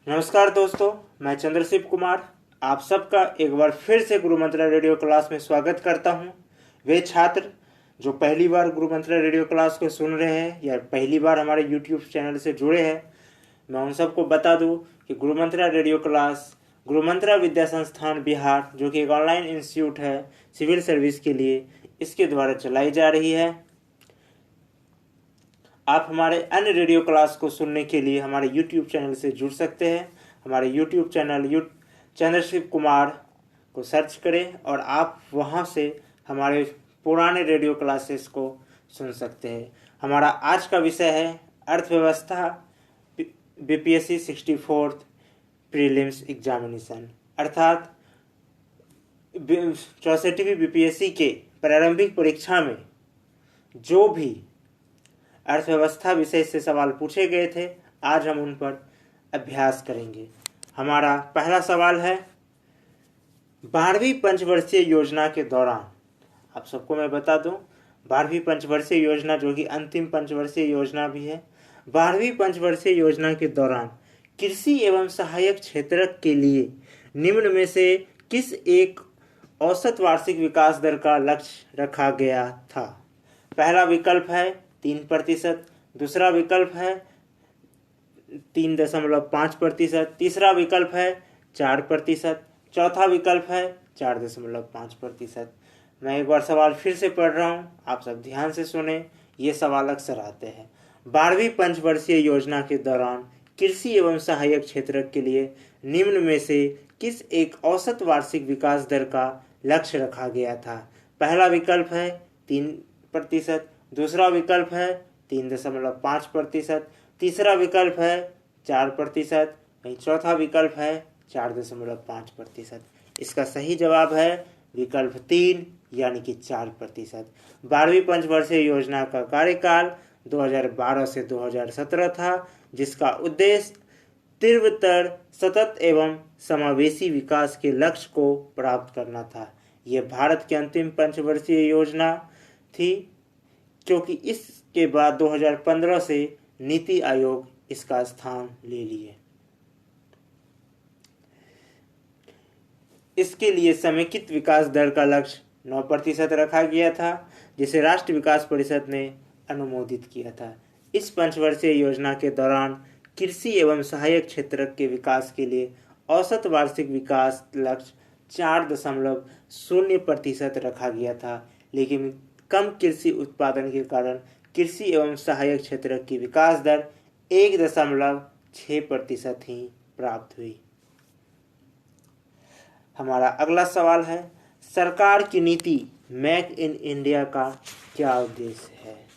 नमस्कार दोस्तों, मैं चंद्रशिव कुमार आप सबका एक बार फिर से गुरु मंत्रा रेडियो क्लास में स्वागत करता हूं। वे छात्र जो पहली बार गुरु मंत्रा रेडियो क्लास को सुन रहे हैं या पहली बार हमारे यूट्यूब चैनल से जुड़े हैं, मैं उन सबको बता दूं कि गुरु मंत्रा रेडियो क्लास गुरु मंत्रा विद्या संस्थान बिहार, जो कि एक ऑनलाइन इंस्टीट्यूट है सिविल सर्विस के लिए, इसके द्वारा चलाई जा रही है। आप हमारे अन्य रेडियो क्लास को सुनने के लिए हमारे YouTube चैनल से जुड़ सकते हैं। हमारे YouTube चैनल चंद्रशिव कुमार को सर्च करें और आप वहां से हमारे पुराने रेडियो क्लासेस को सुन सकते हैं। हमारा आज का विषय है अर्थव्यवस्था BPSC 64th प्रीलिम्स एग्जामिनेशन, अर्थात 64वीं BPSC के प्रारंभिक परीक्षा में जो भी अर्थव्यवस्था विषय से सवाल पूछे गए थे, आज हम उन पर अभ्यास करेंगे। हमारा पहला सवाल है, 12वीं पंचवर्षीय योजना के दौरान, आप सबको मैं बता दूं, 12वीं पंचवर्षीय योजना जो कि अंतिम पंचवर्षीय योजना भी है, 12वीं पंचवर्षीय योजना के दौरान कृषि एवं सहायक क्षेत्र के लिए निम्न में से किस एक औसत वार्षिक विकास दर का लक्ष्य रखा गया था? पहला विकल्प है 3%, दूसरा विकल्प है 3.5%, तीसरा विकल्प है 4%, चौथा विकल्प है 4.5%। मैं एक बार सवाल फिर से पढ़ रहा हूँ, आप सब ध्यान से सुने, ये सवाल अक्सर आते हैं। 12वीं पंचवर्षीय योजना के दौरान कृषि एवं सहायक क्षेत्र के लिए निम्न में से किस एक औसत वार्षिक विकास दर का लक्ष्य रखा गया था? पहला विकल्प है 3%, दूसरा विकल्प है 3.5%, तीसरा विकल्प है 4%, चौथा विकल्प है 4.5%। इसका सही जवाब है विकल्प 3 यानी कि 4%। 12वीं पंचवर्षीय योजना का कार्यकाल 2012 से 2017 था, जिसका उद्देश्य तीव्रतर, सतत एवं समावेशी विकास के लक्ष्य को प्राप्त करना था। यह भारत की अंतिम पंचवर्षीय योजना थी, क्योंकि इसके बाद 2015 से नीति आयोग इसका स्थान ले लिए। इसके लिए समेकित विकास दर का लक्ष्य 9% रखा गया था, जिसे राष्ट्रीय विकास परिषद ने अनुमोदित किया था। इस पंचवर्षीय योजना के दौरान कृषि एवं सहायक क्षेत्र के विकास के लिए औसत वार्षिक विकास लक्ष्य 4.0% रखा गया था, लेकिन कम कृषि उत्पादन के कारण कृषि एवं सहायक क्षेत्र की विकास दर 1.6% ही प्राप्त हुई। हमारा अगला सवाल है, सरकार की नीति मेक इन इंडिया का क्या उद्देश्य है?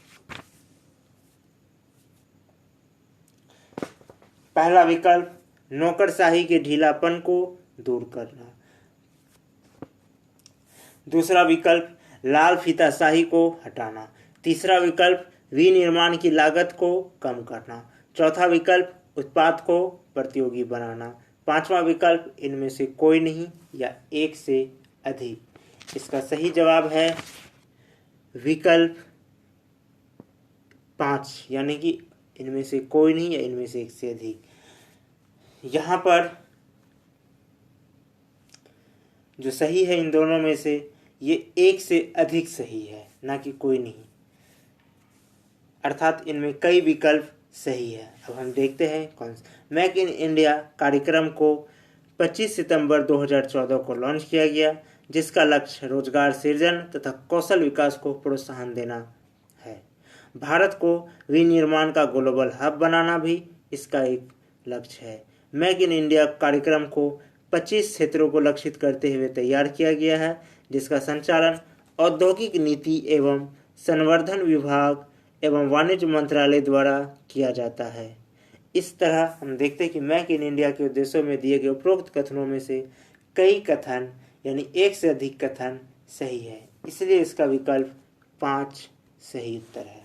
पहला विकल्प नौकरशाही के ढीलापन को दूर करना, दूसरा विकल्प लाल फीताशाही को हटाना, तीसरा विकल्प विनिर्माण की लागत को कम करना, चौथा विकल्प उत्पाद को प्रतियोगी बनाना, पांचवा विकल्प इनमें से कोई नहीं या एक से अधिक। इसका सही जवाब है विकल्प 5 यानी कि इनमें से कोई नहीं या इनमें से एक से अधिक। यहाँ पर जो सही है इन दोनों में से, ये एक से अधिक सही है, ना कि कोई नहीं, अर्थात इनमें कई विकल्प सही है। अब हम देखते हैं कौन सा। मेक इन इंडिया कार्यक्रम को 25 सितंबर 2014 को लॉन्च किया गया, जिसका लक्ष्य रोजगार सृजन तथा कौशल विकास को प्रोत्साहन देना है। भारत को विनिर्माण का ग्लोबल हब बनाना भी इसका एक लक्ष्य है। मेक इन इंडिया कार्यक्रम को 25 क्षेत्रों को लक्षित करते हुए तैयार किया गया है, जिसका संचालन औद्योगिक नीति एवं संवर्धन विभाग एवं वाणिज्य मंत्रालय द्वारा किया जाता है। इस तरह हम देखते हैं कि मेक इन इंडिया के उद्देश्यों में दिए गए उपरोक्त कथनों में से कई कथन यानी एक से अधिक कथन सही है, इसलिए इसका विकल्प 5 सही उत्तर है।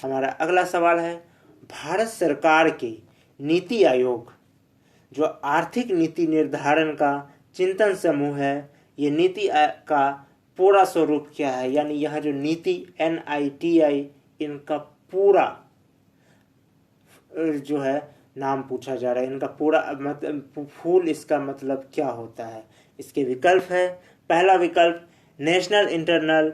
हमारा अगला सवाल है, भारत सरकार के नीति आयोग जो आर्थिक नीति निर्धारण का चिंतन समूह है, ये नीति का पूरा स्वरूप क्या है? यानी यह जो नीति NITI, इनका पूरा जो है नाम पूछा जा रहा है, इनका पूरा मतलब फूल इसका मतलब क्या होता है। इसके विकल्प है, पहला विकल्प नेशनल इंटरनल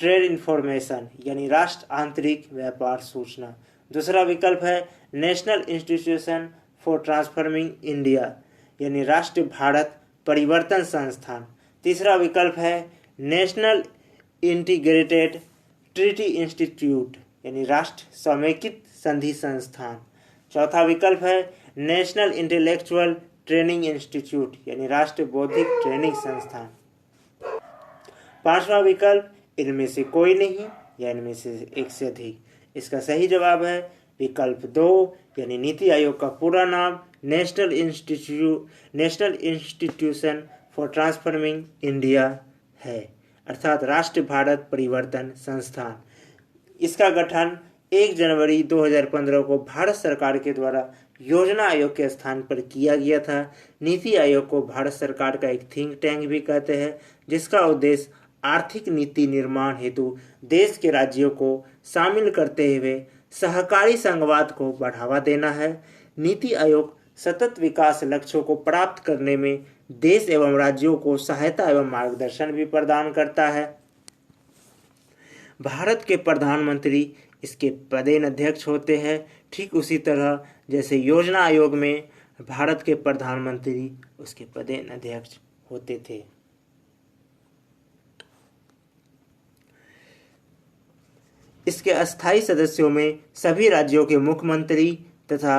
ट्रेड इंफॉर्मेशन यानी राष्ट्र आंतरिक व्यापार सूचना। दूसरा विकल्प है national institution for transforming India यानी राष्ट्रीय भारत परिवर्तन संस्थान। तीसरा विकल्प है नेशनल इंटीग्रेटेड ट्रीटी इंस्टीट्यूट यानी राष्ट्र समेकित संधि संस्थान। चौथा विकल्प है नेशनल इंटेलेक्चुअल ट्रेनिंग इंस्टीट्यूट यानी राष्ट्रीय बौद्धिक ट्रेनिंग संस्थान। पांचवा विकल्प इनमें से कोई नहीं या इनमें से एक से अधिक। इसका सही जवाब है विकल्प 2 यानी नीति आयोग का पूरा नाम national institution for transforming India है, अर्थात राष्ट्रीय भारत परिवर्तन संस्थान। इसका गठन 1 जनवरी 2015 को भारत सरकार के द्वारा योजना आयोग के स्थान पर किया गया था। नीति आयोग को भारत सरकार का एक थिंक टैंक भी कहते हैं, जिसका उद्देश्य आर्थिक नीति निर्माण हेतु देश के राज्यों को शामिल करते हुए सहकारी संघवाद को बढ़ावा देना है। नीति आयोग सतत विकास लक्ष्यों को प्राप्त करने में देश एवं राज्यों को सहायता एवं मार्गदर्शन भी प्रदान करता है। भारत के प्रधानमंत्री इसके पदेन अध्यक्ष होते हैं, ठीक उसी तरह जैसे योजना आयोग में भारत के प्रधानमंत्री उसके पदेन अध्यक्ष होते थे। इसके अस्थायी सदस्यों में सभी राज्यों के मुख्यमंत्री तथा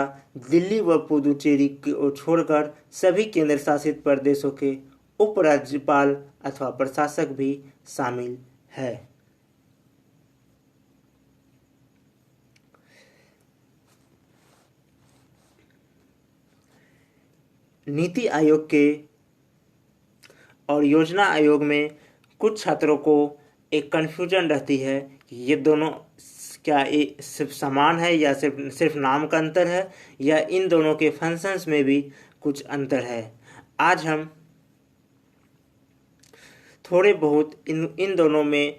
दिल्ली व पुदुचेरी को छोड़कर सभी केंद्र शासित प्रदेशों के उपराज्यपाल अथवा प्रशासक भी शामिल है। नीति आयोग के और योजना आयोग में कुछ छात्रों को एक कन्फ्यूजन रहती है कि ये दोनों क्या सिर्फ समान है या सिर्फ नाम का अंतर है या इन दोनों के फंक्शंस में भी कुछ अंतर है। आज हम थोड़े बहुत इन दोनों में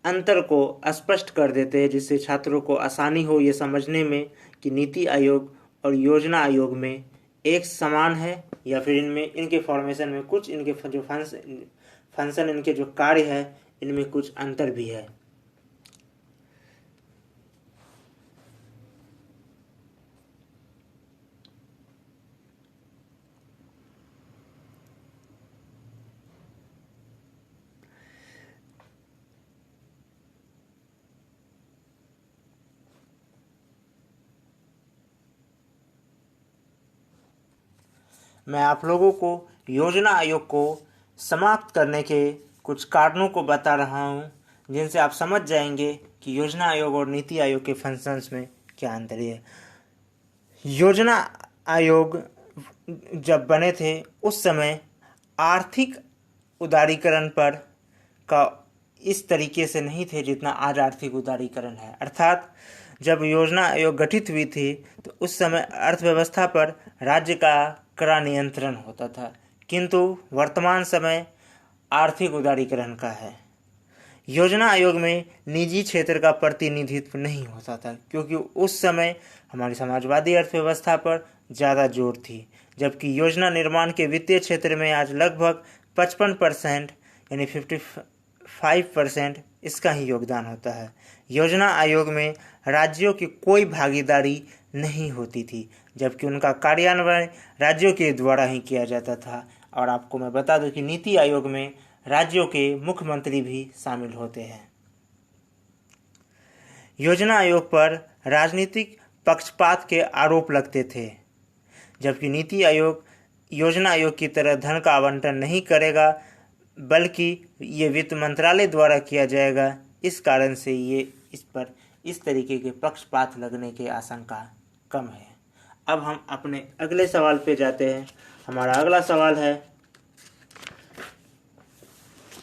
अंतर को स्पष्ट कर देते हैं, जिससे छात्रों को आसानी हो ये समझने में कि नीति आयोग और योजना आयोग में एक समान है या फिर इनमें इनके फॉर्मेशन में कुछ इनके जो फंक्शन इनके जो कार्य है इनमें कुछ अंतर भी है। मैं आप लोगों को योजना आयोग को समाप्त करने के कुछ कारणों को बता रहा हूँ, जिनसे आप समझ जाएंगे कि योजना आयोग और नीति आयोग के फंक्शंस में क्या अंतर है। योजना आयोग जब बने थे उस समय आर्थिक उदारीकरण पर का इस तरीके से नहीं थे जितना आज आर्थिक उदारीकरण है। अर्थात जब योजना आयोग गठित हुई थी तो उस समय अर्थव्यवस्था पर राज्य का कड़ा नियंत्रण होता था, किंतु वर्तमान समय आर्थिक उदारीकरण का है। योजना आयोग में निजी क्षेत्र का प्रतिनिधित्व नहीं होता था, क्योंकि उस समय हमारी समाजवादी अर्थव्यवस्था पर ज़्यादा जोर थी, जबकि योजना निर्माण के वित्तीय क्षेत्र में आज लगभग 55% यानी 55% इसका ही योगदान होता है। योजना आयोग में राज्यों की कोई भागीदारी नहीं होती थी, जबकि उनका कार्यान्वयन राज्यों के द्वारा ही किया जाता था। और आपको मैं बता दूं कि नीति आयोग में राज्यों के मुख्यमंत्री भी शामिल होते हैं। योजना आयोग पर राजनीतिक पक्षपात के आरोप लगते थे, जबकि नीति आयोग योजना आयोग की तरह धन का आवंटन नहीं करेगा, बल्कि ये वित्त मंत्रालय द्वारा किया जाएगा। इस कारण से ये इस पर इस तरीके के पक्षपात लगने की आशंका कम है। अब हम अपने अगले सवाल पे जाते हैं। हमारा अगला सवाल है,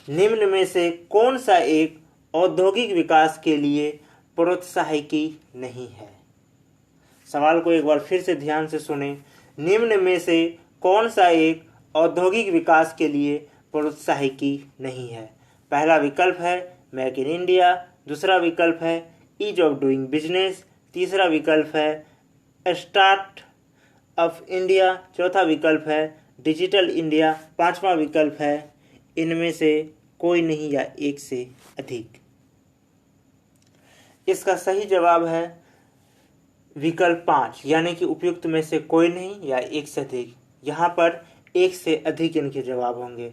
निम्न में से कौन सा एक औद्योगिक विकास के लिए प्रोत्साहकी नहीं है। सवाल को एक बार फिर से ध्यान से सुने। निम्न में से कौन सा एक औद्योगिक विकास के लिए प्रोत्साहकी नहीं है। पहला विकल्प है मेक इन इंडिया, दूसरा विकल्प है ईज ऑफ डूइंग बिजनेस, तीसरा विकल्प है स्टार्ट ऑफ इंडिया चौथा विकल्प है, डिजिटल इंडिया पांचवा विकल्प है, इनमें से कोई नहीं या एक से अधिक। इसका सही जवाब है विकल्प 5, यानी कि उपयुक्त में से कोई नहीं या एक से अधिक। यहाँ पर एक से अधिक इनके जवाब होंगे,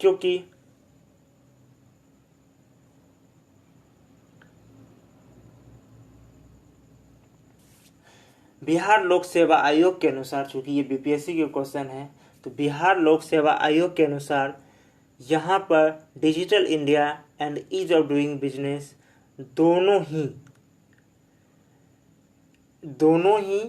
क्योंकि बिहार लोक सेवा आयोग के अनुसार, चूंकि ये बीपीएससी के क्वेश्चन है, तो बिहार लोक सेवा आयोग के अनुसार यहाँ पर digital India and ease of doing business दोनों ही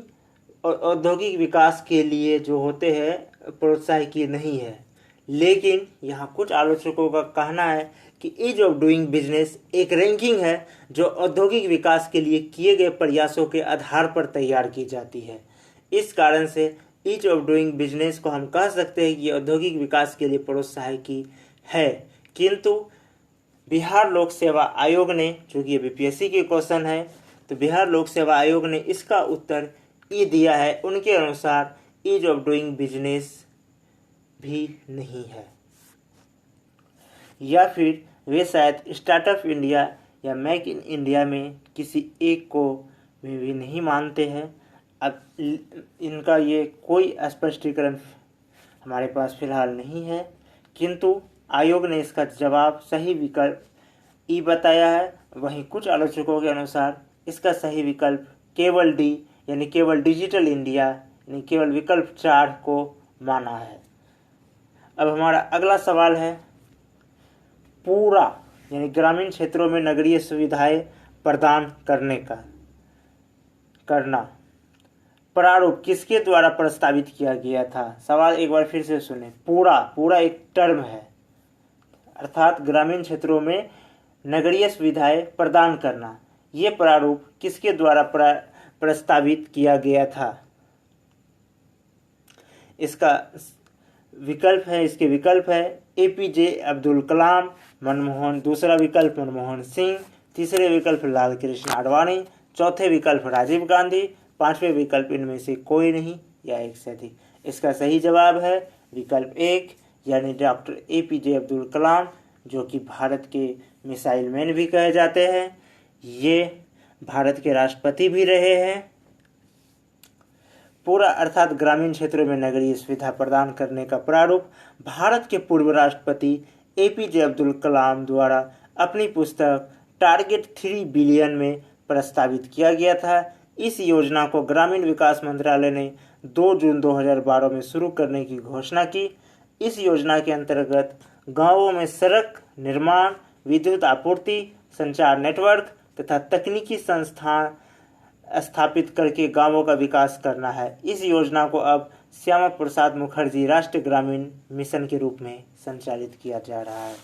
औद्योगिक विकास के लिए जो होते हैं प्रोत्साहकीय नहीं है। लेकिन यहाँ कुछ आलोचकों का कहना है कि ईज ऑफ डूइंग बिजनेस एक रैंकिंग है जो औद्योगिक विकास के लिए किए गए प्रयासों के आधार पर तैयार की जाती है। इस कारण से ईज ऑफ डूइंग बिजनेस को हम कह सकते हैं कि औद्योगिक विकास के लिए प्रोत्साहकीय है। किंतु बिहार लोक सेवा आयोग ने, चूँकि ये बीपीएससी के क्वेश्चन है, तो बिहार लोक सेवा आयोग ने इसका उत्तर ई दिया है। उनके अनुसार ईज ऑफ डूइंग बिजनेस भी नहीं है, या फिर वे शायद स्टार्टअप इंडिया या मेक इन इंडिया में किसी एक को में भी नहीं मानते हैं। अब इनका ये कोई स्पष्टीकरण हमारे पास फिलहाल नहीं है, किंतु आयोग ने इसका जवाब सही विकल्प ई बताया है। वहीं कुछ आलोचकों के अनुसार इसका सही विकल्प केवल डी, यानी केवल डिजिटल इंडिया, यानी केवल विकल्प 4 को माना है। अब हमारा अगला सवाल है, पूरा यानी ग्रामीण क्षेत्रों में नगरीय सुविधाएं प्रदान करना प्रारूप किसके द्वारा प्रस्तावित किया गया था? सवाल एक बार फिर से सुने। पूरा एक टर्म है, अर्थात ग्रामीण क्षेत्रों में नगरीय सुविधाएं प्रदान करना, ये प्रारूप किसके द्वारा प्रस्तावित किया गया था? इसके विकल्प है एपीजे अब्दुल कलाम, मनमोहन, दूसरा विकल्प मनमोहन सिंह, तीसरे विकल्प लाल कृष्ण आडवाणी, चौथे विकल्प राजीव गांधी, पांचवें विकल्प इनमें से कोई नहीं या एक से अधिक। इसका सही जवाब है विकल्प 1, यानी डॉक्टर एपीजे अब्दुल कलाम, जो कि भारत के मिसाइल मैन भी कहे जाते हैं। ये भारत के राष्ट्रपति भी रहे हैं। पूरा अर्थात ग्रामीण क्षेत्रों में नगरीय सुविधा प्रदान करने का प्रारूप भारत के पूर्व राष्ट्रपति एपीजे अब्दुल कलाम द्वारा अपनी पुस्तक टारगेट 3 बिलियन में प्रस्तावित किया गया था। इस योजना को ग्रामीण विकास मंत्रालय ने 2 जून 2012 में शुरू करने की घोषणा की। इस योजना के अंतर्गत गांवों में सड़क निर्माण, विद्युत आपूर्ति, संचार नेटवर्क तथा तकनीकी संस्थान स्थापित करके गांवों का विकास करना है। इस योजना को अब श्यामा प्रसाद मुखर्जी राष्ट्रीय ग्रामीण मिशन के रूप में संचालित किया जा रहा है।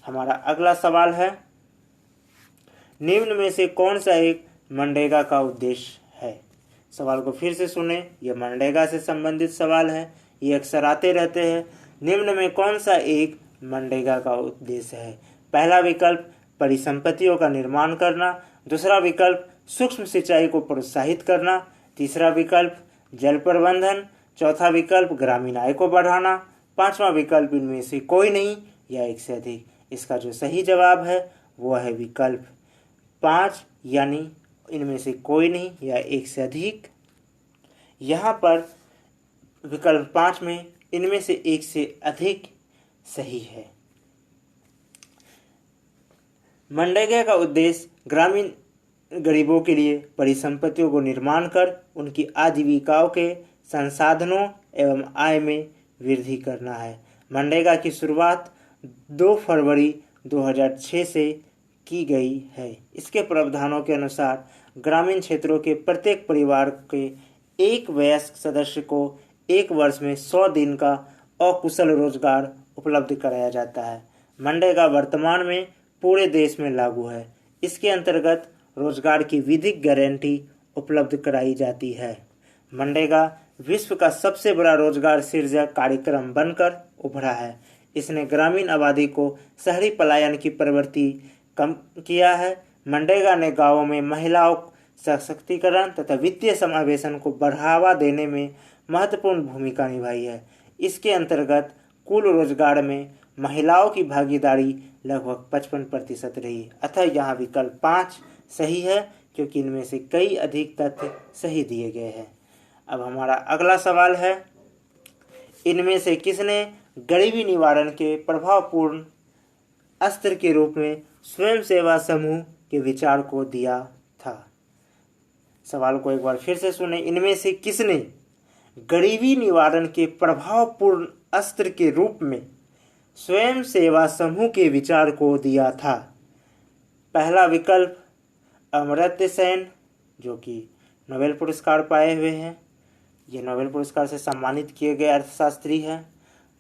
हमारा अगला सवाल है, निम्न में से कौन सा एक मनरेगा का उद्देश्य है? सवाल को फिर से सुने, यह मनरेगा से संबंधित सवाल है, ये अक्सर आते रहते हैं। निम्न में कौन सा एक मनरेगा का उद्देश्य है? पहला विकल्प परिसंपत्तियों का निर्माण करना, दूसरा विकल्प सूक्ष्म सिंचाई को प्रोत्साहित करना, तीसरा विकल्प जल प्रबंधन, चौथा विकल्प ग्रामीण आय को बढ़ाना, पांचवा विकल्प इनमें से कोई नहीं या एक से अधिक। इसका जो सही जवाब है वो है विकल्प 5, यानी इनमें से कोई नहीं या एक से अधिक। यहाँ पर विकल्प 5 में इनमें से एक से अधिक सही है। मनरेगा का उद्देश्य ग्रामीण गरीबों के लिए परिसंपत्तियों को निर्माण कर उनकी आजीविकाओं के संसाधनों एवं आय में वृद्धि करना है। मनरेगा की शुरुआत 2 फरवरी 2006 से की गई है। इसके प्रावधानों के अनुसार ग्रामीण क्षेत्रों के प्रत्येक परिवार के एक वयस्क सदस्य को 1 वर्ष में 100 दिन का अकुशल रोजगार उपलब्ध कराया जाता है। मनरेगा वर्तमान में पूरे देश में लागू है। इसके अंतर्गत रोजगार की विधिक गारंटी उपलब्ध कराई जाती है। मनरेगा विश्व का सबसे बड़ा रोजगार सृजक कार्यक्रम बनकर उभरा है। इसने ग्रामीण आबादी को शहरी पलायन की प्रवृत्ति कम किया है। मनरेगा ने गांवों में महिलाओं सशक्तिकरण तथा वित्तीय समावेशन को बढ़ावा देने में महत्वपूर्ण भूमिका निभाई है। इसके अंतर्गत कुल रोजगार में महिलाओं की भागीदारी लगभग 55% रही। अतः यहाँ विकल्प 5 सही है, क्योंकि इनमें से कई अधिक तथ्य सही दिए गए हैं। अब हमारा अगला सवाल है, इनमें से किसने गरीबी निवारण के प्रभावपूर्ण अस्त्र के रूप में स्वयं सेवा समूह के विचार को दिया था? सवाल को एक बार फिर से सुने। इनमें से किसने गरीबी निवारण के प्रभावपूर्ण अस्त्र के रूप में स्वयं सेवा समूह के विचार को दिया था? पहला विकल्प अमर्त्य सेन, जो कि नोबेल पुरस्कार पाए हुए हैं, ये नोबेल पुरस्कार से सम्मानित किए गए अर्थशास्त्री हैं।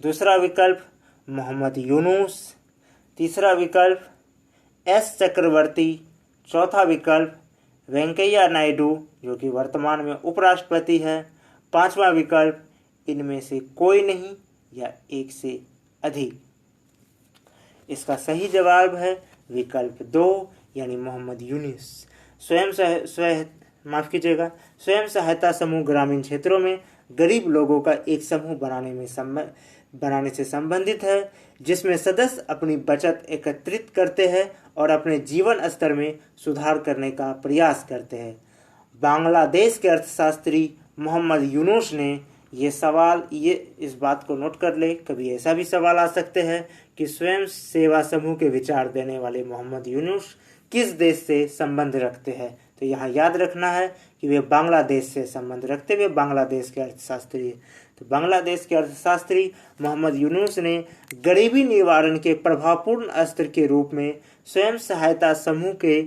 दूसरा विकल्प मोहम्मद यूनुस। तीसरा विकल्प एस चक्रवर्ती। चौथा विकल्प वेंकैया नायडू, जो कि वर्तमान में उपराष्ट्रपति है। पांचवा विकल्प इनमें से कोई नहीं या एक से अधिक। इसका सही जवाब है विकल्प 2 यानी मोहम्मद यूनुस। स्वयं सहायता समूह ग्रामीण क्षेत्रों में गरीब लोगों का एक समूह बनाने से संबंधित है, जिसमें सदस्य अपनी बचत एकत्रित करते हैं और अपने जीवन स्तर में सुधार करने का प्रयास करते हैं। बांग्लादेश के अर्थशास्त्री मोहम्मद यूनुस ने इस बात को नोट कर ले, कभी ऐसा भी सवाल आ सकते हैं कि स्वयं सेवा समूह के विचार देने वाले मोहम्मद यूनुस किस देश से संबंध रखते हैं। तो यहाँ याद रखना है कि वे बांग्लादेश से संबंध रखते हुए बांग्लादेश के अर्थशास्त्री। तो बांग्लादेश के अर्थशास्त्री मोहम्मद यूनुस ने गरीबी निवारण के प्रभावपूर्ण अस्त्र के रूप में स्वयं सहायता समूह के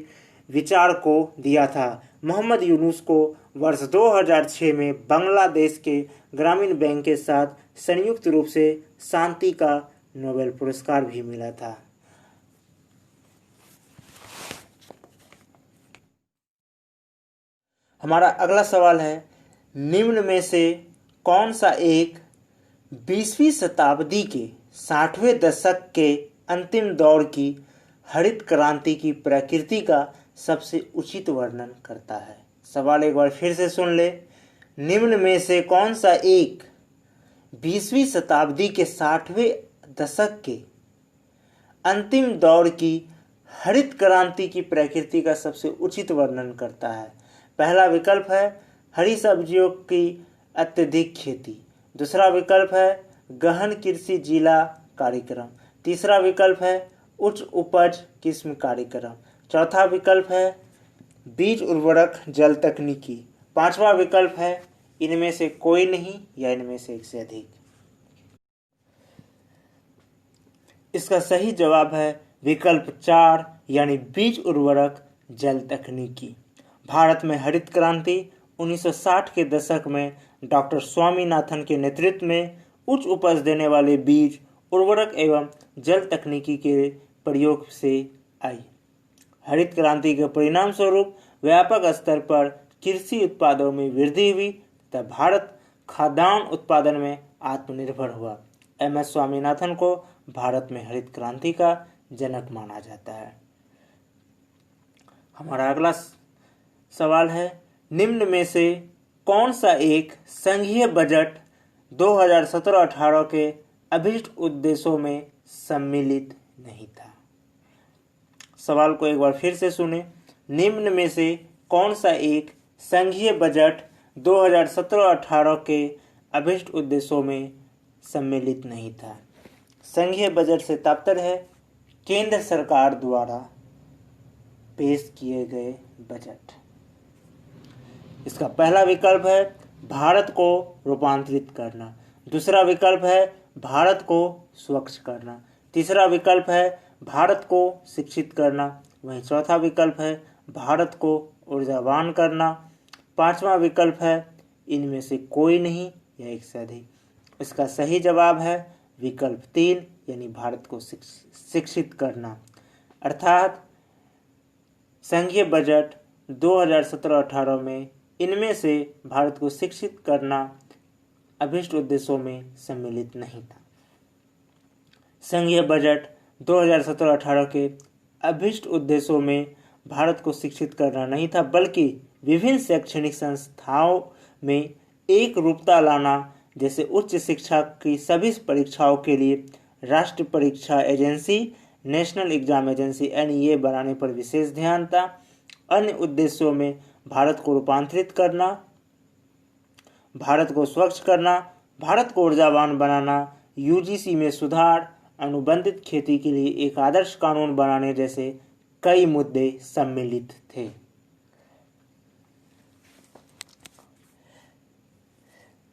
विचार को दिया था। मोहम्मद यूनुस को वर्ष 2006 में बांग्लादेश के ग्रामीण बैंक के साथ संयुक्त रूप से शांति का नोबेल पुरस्कार भी मिला था। हमारा अगला सवाल है, निम्न में से कौन सा एक 20वीं शताब्दी के 60वें दशक के अंतिम दौर की हरित क्रांति की प्रकृति का सबसे उचित वर्णन करता है? सवाल एक बार फिर से सुन ले। निम्न में से कौन सा एक 20वीं शताब्दी के 60वें दशक के अंतिम दौर की हरित क्रांति की प्रकृति का सबसे उचित वर्णन करता है? पहला विकल्प है हरी सब्जियों की अत्यधिक खेती। दूसरा विकल्प है गहन कृषि जिला कार्यक्रम। तीसरा विकल्प है उच्च उपज किस्म कार्यक्रम। चौथा विकल्प है बीज उर्वरक जल तकनीकी। पांचवा विकल्प है इनमें से कोई नहीं या इनमें से एक से अधिक। इसका सही जवाब है विकल्प 4 यानी बीज उर्वरक जल तकनीकी। भारत में हरित क्रांति 1960 के दशक में डॉक्टर स्वामीनाथन के नेतृत्व में उच्च उपज देने वाले बीज उर्वरक एवं जल तकनीकी के प्रयोग से आई। हरित क्रांति के परिणाम स्वरूप व्यापक स्तर पर कृषि उत्पादों में वृद्धि हुई तथा भारत खाद्यान्न उत्पादन में आत्मनिर्भर हुआ। एम.एस. स्वामीनाथन को भारत में हरित क्रांति का जनक माना जाता है। हमारा अगला सवाल है, निम्न में से कौन सा एक संघीय बजट 2017-18 के अभीष्ट उद्देश्यों में सम्मिलित नहीं था? सवाल को एक बार फिर से सुने। निम्न में से कौन सा एक संघीय बजट 2017-18 के अभीष्ट उद्देश्यों में सम्मिलित नहीं था? संघीय बजट से तात्पर्य है केंद्र सरकार द्वारा पेश किए गए बजट। इसका पहला विकल्प है भारत को रूपांतरित करना। दूसरा विकल्प है भारत को स्वच्छ करना। तीसरा विकल्प है भारत को शिक्षित करना। वहीं चौथा विकल्प है भारत को ऊर्जावान करना। पांचवा विकल्प है इनमें से कोई नहीं या एक से अधिक। इसका सही जवाब है विकल्प 3 यानी भारत को शिक्षित करना। अर्थात संघीय बजट 2017-18 में इनमें से भारत को शिक्षित करना अभीष्ट उद्देश्यों में सम्मिलित नहीं था। संघीय बजट 2017-18 के अभीष्ट उद्देश्यों में भारत को शिक्षित करना नहीं था, बल्कि विभिन्न शैक्षणिक संस्थाओं में एक रूपता लाना, जैसे उच्च शिक्षा की सभी परीक्षाओं के लिए राष्ट्रीय परीक्षा agency national exam agency NEA बनाने पर विशेष ध्यान था। अन्य उद्देश्यों में भारत को रूपांतरित करना, भारत को स्वच्छ करना, भारत को ऊर्जावान बनाना, UGC में सुधार, अनुबंधित खेती के लिए एक आदर्श कानून बनाने जैसे कई मुद्दे सम्मिलित थे।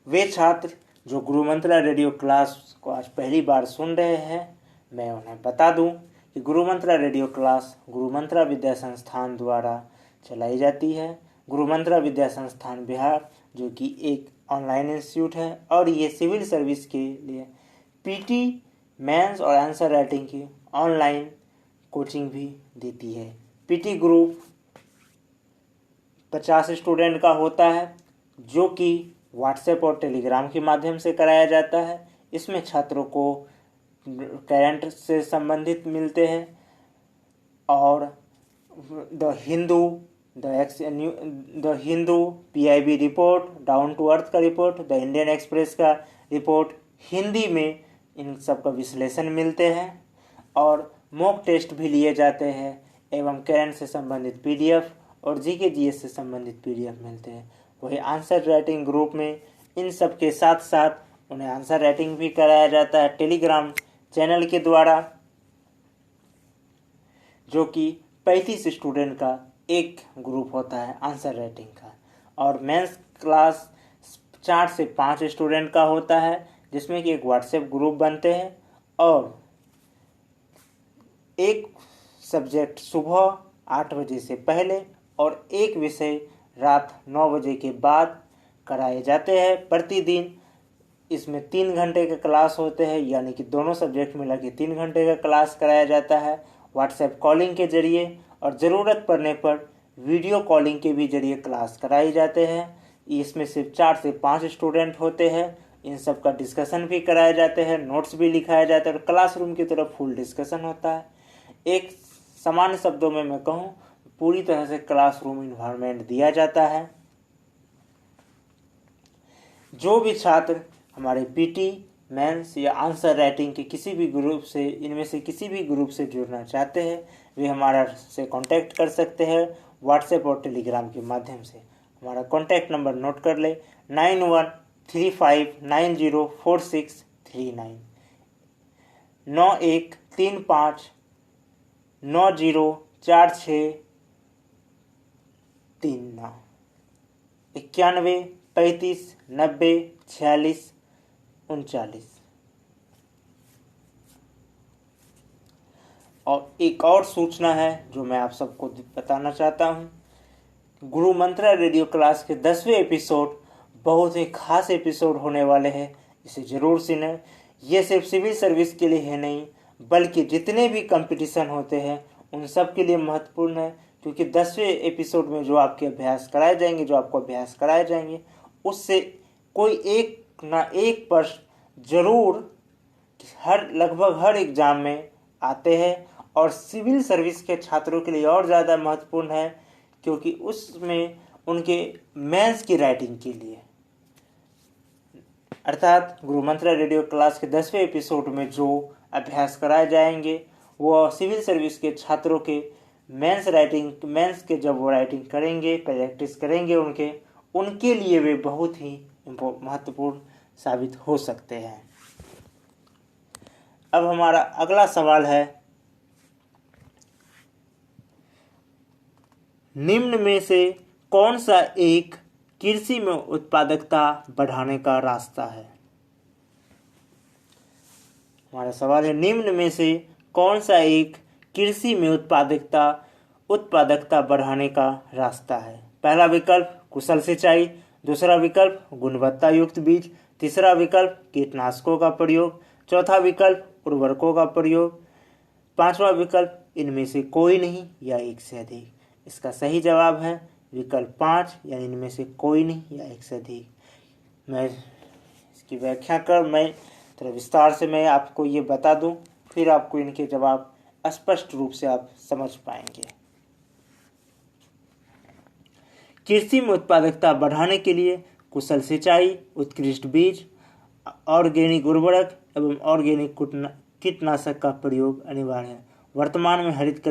वे छात्र जो गुरु मंत्रा रेडियो क्लास को आज पहली बार सुन रहे हैं, मैं उन्हें बता दूं कि गुरु मंत्रा रेडियो क्लास गुरु मंत्रा विद्या संस्थान द्वारा चलाई जाती है। गुरु मंत्रा विद्या संस्थान बिहार जो कि एक ऑनलाइन इंस्टीट्यूट है और ये सिविल सर्विस के लिए PT, मेंस और आंसर राइटिंग की ऑनलाइन कोचिंग भी देती है। PT ग्रुप 50 स्टूडेंट का होता है जो कि व्हाट्सएप और टेलीग्राम के माध्यम से कराया जाता है। इसमें छात्रों को करंट से संबंधित मिलते हैं और the Hindu PIB report, down to earth का रिपोर्ट, द इंडियन एक्सप्रेस का रिपोर्ट हिंदी में इन सब का विश्लेषण मिलते हैं और मॉक टेस्ट भी लिए जाते हैं एवं करंट से संबंधित PDF और GK GS से संबंधित PDF मिलते हैं। वही आंसर राइटिंग ग्रुप में इन सब के साथ साथ उन्हें आंसर राइटिंग भी कराया जाता है टेलीग्राम चैनल के द्वारा, जो कि 35 स्टूडेंट का एक ग्रुप होता है आंसर राइटिंग का। और मेंस क्लास 4 से 5 स्टूडेंट का होता है जिसमें कि एक व्हाट्सएप ग्रुप बनते हैं और एक सब्जेक्ट सुबह 8 बजे से पहले और एक विषय रात 9 बजे के बाद कराए जाते हैं प्रतिदिन। इसमें 3 घंटे के क्लास होते हैं, यानी कि दोनों सब्जेक्ट मिला के 3 घंटे का क्लास कराया जाता है व्हाट्सएप कॉलिंग के जरिए, और ज़रूरत पड़ने पर वीडियो कॉलिंग के भी जरिए क्लास कराए जाते हैं। इसमें सिर्फ 4 से 5 स्टूडेंट होते हैं। इन सब का डिस्कशन भी कराए जाते हैं, नोट्स भी लिखाया जाता है और क्लासरूम की तरफ फुल डिस्कशन होता है। एक सामान्य शब्दों में मैं कहूँ, पूरी तरह से क्लासरूम इन्वायरमेंट दिया जाता है। जो भी छात्र हमारे PT, मेंस या आंसर राइटिंग के किसी भी ग्रुप से, इनमें से किसी भी ग्रुप से जुड़ना चाहते हैं, वे हमारा से कांटेक्ट कर सकते हैं व्हाट्सएप और टेलीग्राम के माध्यम से। हमारा कांटेक्ट नंबर नोट कर ले, 9135904639, 9135904639, 9135904639। और एक और सूचना है जो मैं आप सबको बताना चाहता हूँ, गुरु मंत्रा रेडियो क्लास के 10वें एपिसोड बहुत ही खास एपिसोड होने वाले हैं, इसे ज़रूर सुनें। ये सिर्फ सिविल सर्विस के लिए है नहीं, बल्कि जितने भी कंपटीशन होते हैं उन सब के लिए महत्वपूर्ण है, क्योंकि 10वें एपिसोड में जो आपके अभ्यास कराए जाएंगे, जो आपको अभ्यास कराए जाएंगे, उससे कोई एक ना एक प्रश्न जरूर लगभग हर एग्जाम में आते हैं और सिविल सर्विस के छात्रों के लिए और ज़्यादा महत्वपूर्ण है, क्योंकि उसमें उनके मेंस की राइटिंग के लिए, अर्थात गुरु मंत्रा रेडियो क्लास के 10वें एपिसोड में जो अभ्यास कराए जाएंगे वो सिविल सर्विस के छात्रों के मेंस के जब वो राइटिंग करेंगे, प्रैक्टिस करेंगे, उनके लिए वे बहुत ही महत्वपूर्ण साबित हो सकते हैं। अब हमारा अगला सवाल है, निम्न में से कौन सा एक कृषि में उत्पादकता बढ़ाने का रास्ता है? हमारा सवाल है, निम्न में से कौन सा एक कृषि में उत्पादकता बढ़ाने का रास्ता है? पहला विकल्प कुशल सिंचाई, दूसरा विकल्प गुणवत्ता युक्त बीज, तीसरा विकल्प कीटनाशकों का प्रयोग, चौथा विकल्प उर्वरकों का प्रयोग, पांचवा विकल्प इनमें से कोई नहीं या एक से अधिक। इसका सही जवाब है विकल्प 5, यानी इनमें से कोई नहीं या एक से अधिक। मैं इसकी व्याख्या मैं थोड़ा विस्तार से मैं आपको ये बता दूं, फिर आपको इनके जवाब स्पष्ट रूप से आप समझ पाएंगे। कृषि में उत्पादकता बढ़ाने के लिए कुशल सिंचाई, उत्कृष्ट बीज, ऑर्गेनिक उर्वरक एवं ऑर्गेनिक कीटनाशक का प्रयोग अनिवार्य है। वर्तमान में हरित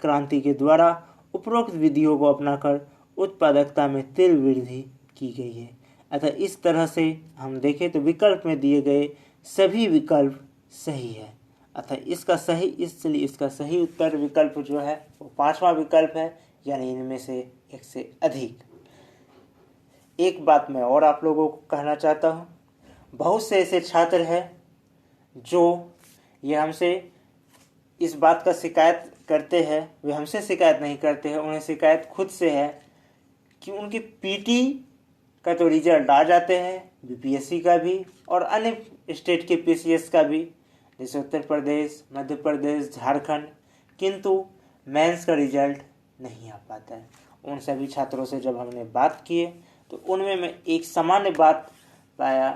क्रांति के द्वारा उपरोक्त विधियों को अपनाकर उत्पादकता में तीव्र वृद्धि की गई है। अतः इस तरह से हम देखें तो विकल्प में दिए गए सभी विकल्प सही है। अतः इसलिए इसका सही उत्तर विकल्प जो है वो 5वां विकल्प है, यानी इनमें से एक से अधिक। एक बात मैं और आप लोगों को कहना चाहता हूँ, बहुत से ऐसे छात्र हैं जो ये हमसे इस बात का शिकायत करते हैं, वे हमसे शिकायत नहीं करते हैं, उन्हें शिकायत खुद से है कि उनकी पीटी का तो रिजल्ट आ जाते हैं, बीपीएससी का भी और अन्य स्टेट के पीसीएस का भी, जैसे उत्तर प्रदेश, मध्य प्रदेश, झारखंड, किंतु मेंस का रिजल्ट नहीं आ पाता है। उन सभी छात्रों से जब हमने बात किए तो उनमें मैं एक सामान्य बात पाया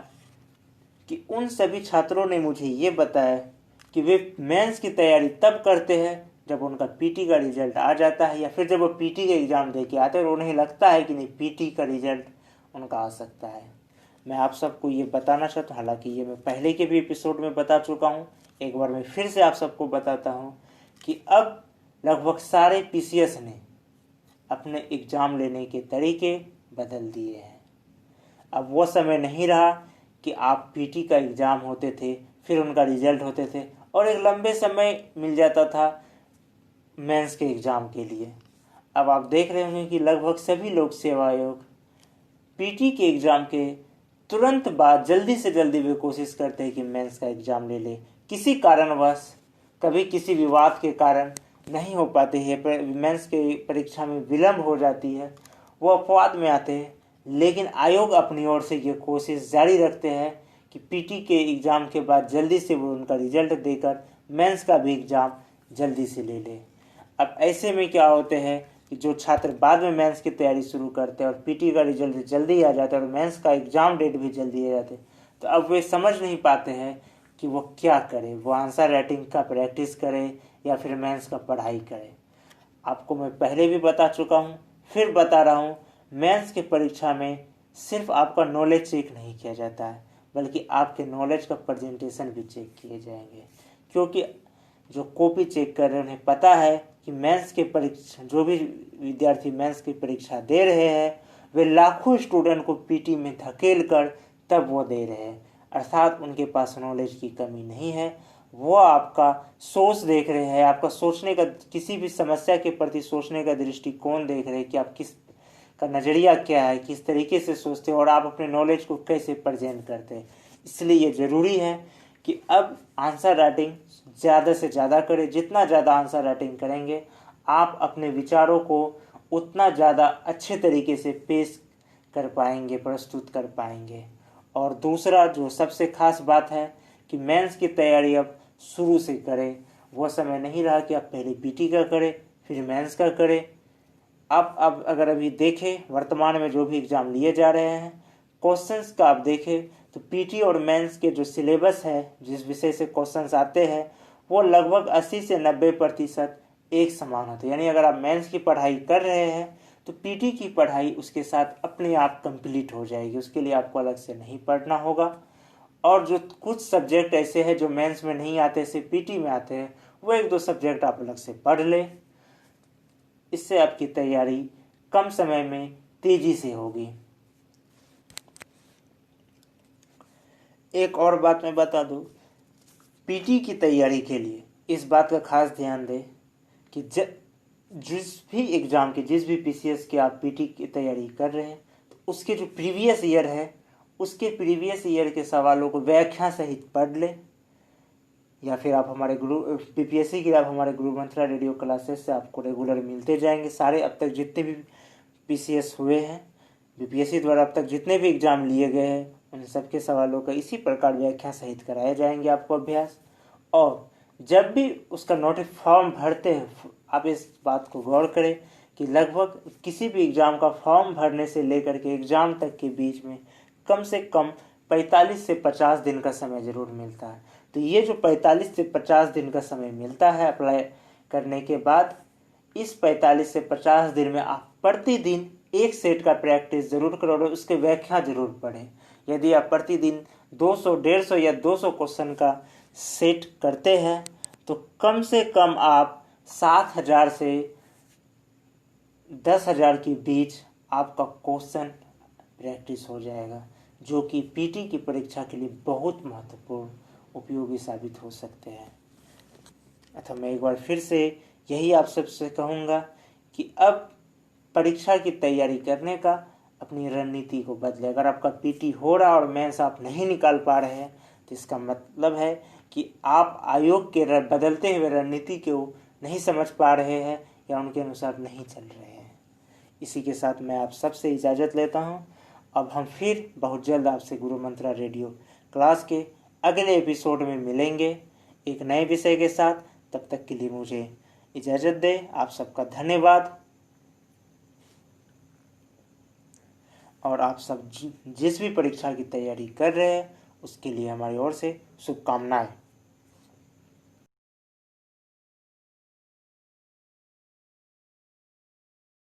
कि उन सभी छात्रों ने मुझे ये बताया कि वे मेंस की तैयारी तब करते हैं जब उनका पीटी का रिजल्ट आ जाता है, या फिर जब वो पीटी का एग्ज़ाम दे के आते हैं और उन्हें लगता है कि नहीं पीटी का रिजल्ट उनका आ सकता है। मैं आप सबको ये बताना चाहता हूँ, हालांकि ये मैं पहले के भी एपिसोड में बता चुका हूँ, एक बार मैं फिर से आप सबको बताता हूँ कि अब लगभग सारे पीसीएस ने अपने एग्ज़ाम लेने के तरीके बदल दिए हैं। अब वो समय नहीं रहा कि आप पीटी का एग्ज़ाम होते थे, फिर उनका रिजल्ट होते थे और एक लंबे समय मिल जाता था मेंस के एग्ज़ाम के लिए। अब आप देख रहे होंगे कि लगभग सभी लोक सेवा आयोग पीटी के एग्ज़ाम के तुरंत बाद जल्दी से जल्दी वे कोशिश करते हैं कि मेंस का एग्ज़ाम ले ले। किसी कारणवश, कभी किसी विवाद के कारण नहीं हो पाते हैं, मेंस के परीक्षा में विलम्ब हो जाती है, वो अपवाद में आते हैं, लेकिन आयोग अपनी ओर से ये कोशिश जारी रखते हैं कि पीटी के एग्ज़ाम के बाद जल्दी से वो उनका रिजल्ट देकर मेंस का भी एग्ज़ाम जल्दी से ले ले। अब ऐसे में क्या होते हैं कि जो छात्र बाद में मेंस की तैयारी शुरू करते हैं और पीटी का रिजल्ट जल्दी आ जाता है और मेंस का एग्ज़ाम डेट भी जल्दी आ जाते हैं, तो अब वे समझ नहीं पाते हैं कि वो क्या करें, वो आंसर राइटिंग का प्रैक्टिस करें या फिर मेंस का पढ़ाई करें। आपको मैं पहले भी बता चुका हूँ, फिर बता रहा हूँ, मेंस की परीक्षा में सिर्फ आपका नॉलेज चेक नहीं किया जाता है, बल्कि आपके नॉलेज का प्रेजेंटेशन भी चेक किए जाएंगे। क्योंकि जो कॉपी चेक कर रहे हैं उन्हें पता है कि मेंस के परीक्षा, जो भी विद्यार्थी मेंस की परीक्षा दे रहे हैं वे लाखों स्टूडेंट को पीटी में धकेल कर तब वो दे रहे हैं, अर्थात उनके पास नॉलेज की कमी नहीं है। वो आपका सोच देख रहे हैं, आपका सोचने का, किसी भी समस्या के प्रति सोचने का दृष्टिकोण देख रहे हैं कि आप किस का नज़रिया क्या है, किस तरीके से सोचते हैं और आप अपने नॉलेज को कैसे प्रेजेंट करते हैं। इसलिए ये ज़रूरी है कि अब आंसर राइटिंग ज़्यादा से ज़्यादा करें। जितना ज़्यादा आंसर राइटिंग करेंगे आप अपने विचारों को उतना ज़्यादा अच्छे तरीके से पेश कर पाएंगे, प्रस्तुत कर पाएंगे। और दूसरा जो सबसे खास बात है कि मेंस की तैयारी अब शुरू से करें। वो समय नहीं रहा कि आप पहले पीटी का करें फिर मेंस का करें। अब अगर अभी देखें वर्तमान में जो भी एग्ज़ाम लिए जा रहे हैं, क्वेश्चंस का आप देखें तो पीटी और मेंस के जो सिलेबस है, जिस विषय से क्वेश्चंस आते हैं, वो लगभग 80 से 90% एक समान होते हैं। यानी अगर आप मेंस की पढ़ाई कर रहे हैं तो पीटी की पढ़ाई उसके साथ अपने आप कंप्लीट हो जाएगी, उसके लिए आपको अलग से नहीं पढ़ना होगा। और जो कुछ सब्जेक्ट ऐसे हैं जो मेंस में नहीं आते, सिर्फ पीटी में आते हैं, वो 1-2 सब्जेक्ट आप अलग से पढ़ लें। इससे आपकी तैयारी कम समय में तेजी से होगी। एक और बात मैं बता दूं, पीटी की तैयारी के लिए इस बात का खास ध्यान दें कि जिस भी एग्ज़ाम के, जिस भी पीसीएस के आप पीटी की तैयारी कर रहे हैं, तो उसके जो प्रीवियस ईयर है, उसके प्रीवियस ईयर के सवालों को व्याख्या सहित पढ़ लें, या फिर आप हमारे बीपीएससी के आप हमारे गुरु मंत्रा रेडियो क्लासेस से आपको रेगुलर मिलते जाएंगे। सारे अब तक जितने भी पीसीएस हुए हैं, बीपीएससी द्वारा अब तक जितने भी एग्ज़ाम लिए गए हैं, उन सबके सवालों का इसी प्रकार व्याख्या सहित कराए जाएंगे आपको अभ्यास। और जब भी उसका फॉर्म भरते हैं, आप इस बात को गौर करें कि लगभग किसी भी एग्ज़ाम का फॉर्म भरने से लेकर के एग्ज़ाम तक के बीच में कम से कम 45 से 50 दिन का समय ज़रूर मिलता है। तो ये जो 45 से 50 दिन का समय मिलता है अप्लाई करने के बाद, इस 45 से 50 दिन में आप प्रतिदिन एक सेट का प्रैक्टिस जरूर करो और उसके व्याख्या जरूर पढ़ें। यदि आप प्रतिदिन 200, 150 या 200 क्वेश्चन का सेट करते हैं तो कम से कम आप 7,000 से 10,000 के बीच आपका क्वेश्चन प्रैक्टिस हो जाएगा, जो कि पीटी की परीक्षा के लिए बहुत महत्वपूर्ण उपयोगी साबित हो सकते हैं। अतः मैं एक बार फिर से यही आप सबसे कहूँगा कि अब परीक्षा की तैयारी करने का अपनी रणनीति को बदले। अगर आपका पीटी हो रहा और मेंस आप नहीं निकाल पा रहे हैं तो इसका मतलब है कि आप आयोग के बदलते हुए रणनीति को नहीं समझ पा रहे हैं या उनके अनुसार नहीं चल रहे हैं। इसी के साथ मैं आप सबसे इजाज़त लेता हूं। अब हम फिर बहुत जल्द आपसे गुरु मंत्रा रेडियो क्लास के अगले एपिसोड में मिलेंगे एक नए विषय के साथ। तब तक के लिए मुझे इजाज़त दें। आप सबका धन्यवाद और आप सब जिस भी परीक्षा की तैयारी कर रहे हैं उसके लिए हमारी ओर से शुभकामनाएं।